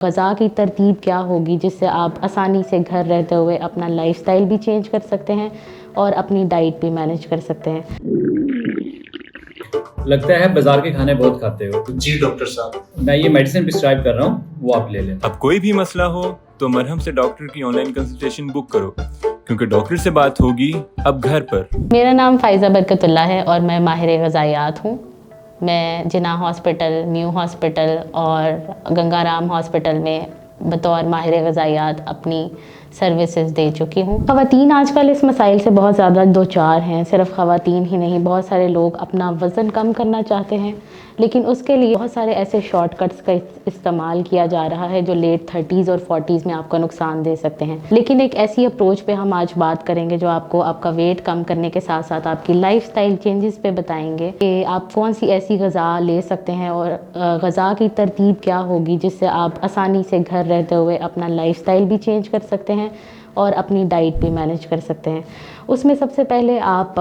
Gaza की तरतीब क्या होगी जिससे आप आसानी से घर रहते हुए अपना लाइफ़स्टाइल भी चेंज कर सकते हैं और अपनी डाइट भी मैनेज कर सकते हैं। लगता है बाजार के खाने बहुत खाते हो। जी डॉक्टर साहब। मैं ये मेडिसिन प्रिस्क्राइब कर रहा हूँ, वो आप ले लें। अब कोई भी मसला हो तो मरहम से डॉक्टर की ऑनलाइन कंसल्टेशन बुक करो, क्योंकि डॉक्टर से बात होगी अब घर पर। मेरा नाम फ़ाइज़ा बरकतुल्लाह है और मैं माहिर ग़ज़ायात हूँ। मैं जिन्ना हॉस्पिटल, न्यू हॉस्पिटल और गंगाराम हॉस्पिटल में बतौर माहिर ग़ज़ायात अपनी सर्विसेज दे चुकी हूँ। ख़वातीन आजकल इस मसाइल से बहुत ज़्यादा दो चार हैं। सिर्फ ख़वातीन ही नहीं, बहुत सारे लोग अपना वज़न कम करना चाहते हैं, लेकिन उसके लिए बहुत सारे ऐसे शॉर्टकट्स का इस्तेमाल किया जा रहा है जो लेट 30s और 40s में आपको नुकसान दे सकते हैं। लेकिन एक ऐसी अप्रोच पे हम आज बात करेंगे जो आपको आपका वेट कम करने के साथ साथ आपकी लाइफस्टाइल चेंजेस पे बताएंगे कि आप कौन सी ऐसी ग़ज़ा ले सकते हैं और ग़ज़ा की तरतीब क्या होगी जिससे आप आसानी से घर रहते हुए अपना लाइफस्टाइल भी चेंज कर सकते हैं और अपनी डाइट भी मैनेज कर सकते हैं। उसमें सबसे पहले आप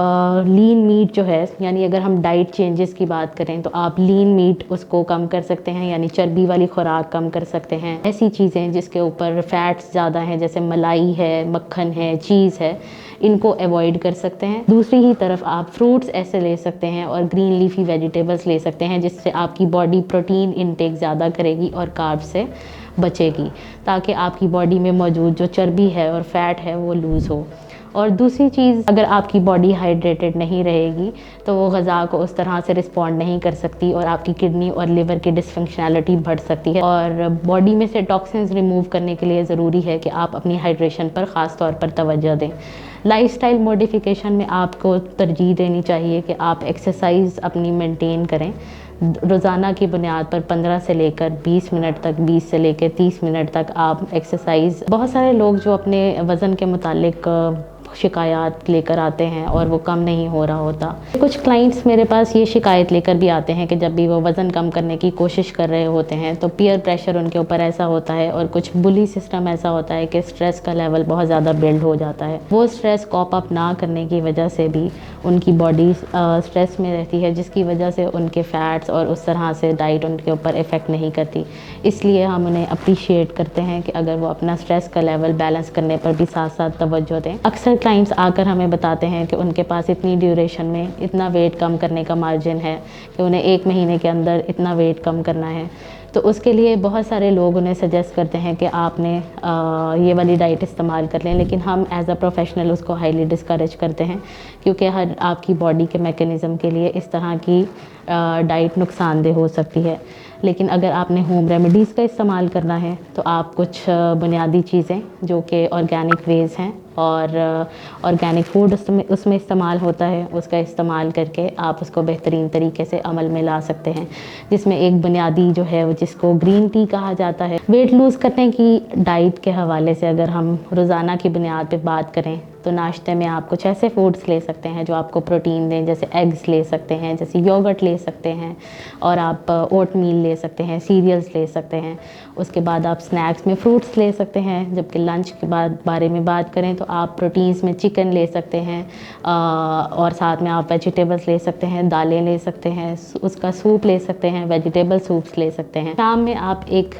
लीन मीट जो है, यानी अगर हम डाइट चेंजेस की बात करें तो आप लीन मीट उसको कम कर सकते हैं, यानी चर्बी वाली खुराक कम कर सकते हैं। ऐसी चीज़ें जिसके ऊपर फैट्स ज़्यादा हैं जैसे मलाई है, मक्खन है, चीज़ है, इनको अवॉइड कर सकते हैं। दूसरी ही तरफ आप फ्रूट्स ऐसे ले सकते हैं और ग्रीन लीफी वेजिटेबल्स ले सकते हैं जिससे आपकी बॉडी प्रोटीन इनटेक ज़्यादा करेगी और कार्ब से बचेगी, ताकि आपकी बॉडी में मौजूद जो चर्बी है और फैट है वो लूज़ हो। और दूसरी चीज़, अगर आपकी बॉडी हाइड्रेटेड नहीं रहेगी तो वो ग़ज़ा को उस तरह से रिस्पॉन्ड नहीं कर सकती और आपकी किडनी और लिवर की डिसफंक्शनैलिटी बढ़ सकती है। और बॉडी में से टॉक्सिन्स रिमूव करने के लिए ज़रूरी है कि आप अपनी हाइड्रेशन पर ख़ास तौर पर तवज्जो दें। लाइफस्टाइल मॉडिफिकेशन में आपको तरजीह देनी चाहिए कि आप एक्सरसाइज अपनी मेंटेन करें। रोज़ाना की बुनियाद पर 15 से लेकर 20 मिनट तक, 20 से लेकर 30 मिनट तक आप एक्सरसाइज। बहुत सारे लोग जो अपने वज़न के मुतालिक शिकायत लेकर आते हैं और वो कम नहीं हो रहा होता। कुछ क्लाइंट्स मेरे पास ये शिकायत लेकर भी आते हैं कि जब भी वो वज़न कम करने की कोशिश कर रहे होते हैं तो पीयर प्रेशर उनके ऊपर ऐसा होता है और कुछ बुली सिस्टम ऐसा होता है कि स्ट्रेस का लेवल बहुत ज़्यादा बिल्ड हो जाता है। वो स्ट्रेस कॉप अप ना करने की वजह से भी उनकी बॉडी स्ट्रेस में रहती है, जिसकी वजह से उनके फ़ैट्स और उस तरह से डाइट उनके ऊपर इफ़ेक्ट नहीं करती। इसलिए हम उन्हें अप्रिशिएट करते हैं कि अगर वो अपना स्ट्रेस का लेवल बैलेंस करने पर भी साथ साथ तवज्जो दें। अक्सर क्लाइंट्स आकर हमें बताते हैं कि उनके पास इतनी ड्यूरेशन में इतना वेट कम करने का मार्जिन है कि उन्हें 1 महीने के अंदर इतना वेट कम करना है। तो उसके लिए बहुत सारे लोग उन्हें सजेस्ट करते हैं कि आपने ये वाली डाइट इस्तेमाल कर लें, लेकिन हम एज अ प्रोफेशनल उसको हाईली डिस्करेज करते हैं, क्योंकि हर आपकी बॉडी के मैकेनिज़्म के लिए इस तरह की डाइट नुकसानदेह हो सकती है। लेकिन अगर आपने होम रेमेडीज़ का इस्तेमाल करना है तो आप कुछ बुनियादी चीज़ें जो कि ऑर्गेनिक वेज़ हैं और ऑर्गेनिक फूड उसमें इस्तेमाल होता है, उसका इस्तेमाल करके आप उसको बेहतरीन तरीके से अमल में ला सकते हैं। जिसमें एक बुनियादी जो है वो जिसको ग्रीन टी कहा जाता है। वेट लूज़ करने की डाइट के हवाले से अगर हम रोज़ाना की बुनियाद पे बात करें तो नाश्ते में आप कुछ ऐसे फूड्स ले सकते हैं जो आपको प्रोटीन दें, जैसे एग्स ले सकते हैं, जैसे योगर्ट ले सकते हैं, और आप ओट मील ले सकते हैं, सीरियल्स ले सकते हैं। उसके बाद आप स्नैक्स में फ्रूट्स ले सकते हैं। जबकि लंच के बाद बारे में बात करें तो आप प्रोटीन्स में चिकन ले सकते हैं और साथ में आप वेजिटेबल्स ले सकते हैं, दालें ले सकते हैं, उसका सूप ले सकते हैं, वेजिटेबल सूप्स ले सकते हैं। शाम में आप एक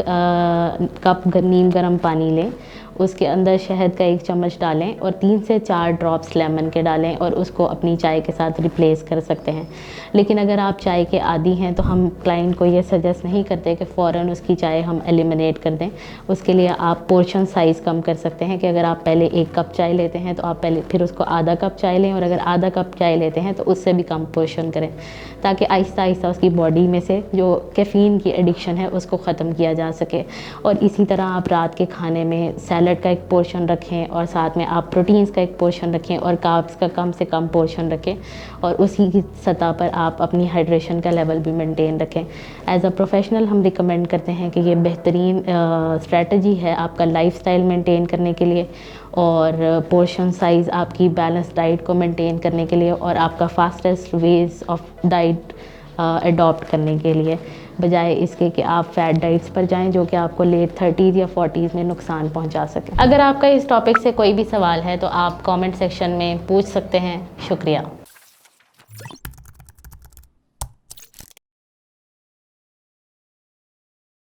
कप नीम गर्म पानी लें, उसके अंदर शहद का 1 चम्मच डालें और 3 से 4 ड्रॉप्स लेमन के डालें और उसको अपनी चाय के साथ रिप्लेस कर सकते हैं। लेकिन अगर आप चाय के आदी हैं तो हम क्लाइंट को ये सजेस्ट नहीं करते कि फ़ौरन उसकी चाय हम एलिमिनेट कर दें। उसके लिए आप पोर्शन साइज़ कम कर सकते हैं कि अगर आप पहले 1 कप चाय लेते हैं तो आप पहले फिर उसको आधा कप चाय लें, और अगर आधा कप चाय लेते हैं तो उससे भी कम पोर्शन करें, ताकि आहिस्ता आहिस्ता उसकी बॉडी में से जो कैफ़ीन की एडिक्शन है उसको ख़त्म किया जा सके। और इसी तरह आप रात के खाने में सैलड का एक पोर्शन रखें और साथ में आप प्रोटीन्स का एक पोर्शन रखें और कार्ब्स का कम से कम पोर्शन रखें, और उसी की सतह पर आप अपनी हाइड्रेशन का लेवल भी मेंटेन रखें। एज अ प्रोफेशनल हम रिकमेंड करते हैं कि ये बेहतरीन स्ट्रेटजी है आपका लाइफस्टाइल मेंटेन करने के लिए और पोर्शन साइज़ आपकी बैलेंस डाइट को मेंटेन करने के लिए और आपका fastest ways of diet adopt करने के लिए, बजाय इसके कि आप फैट डाइट्स पर जाएं जो कि आपको लेट 30s या 40s में नुकसान पहुंचा सके। अगर आपका इस टॉपिक से कोई भी सवाल है तो आप कमेंट सेक्शन में पूछ सकते हैं। शुक्रिया।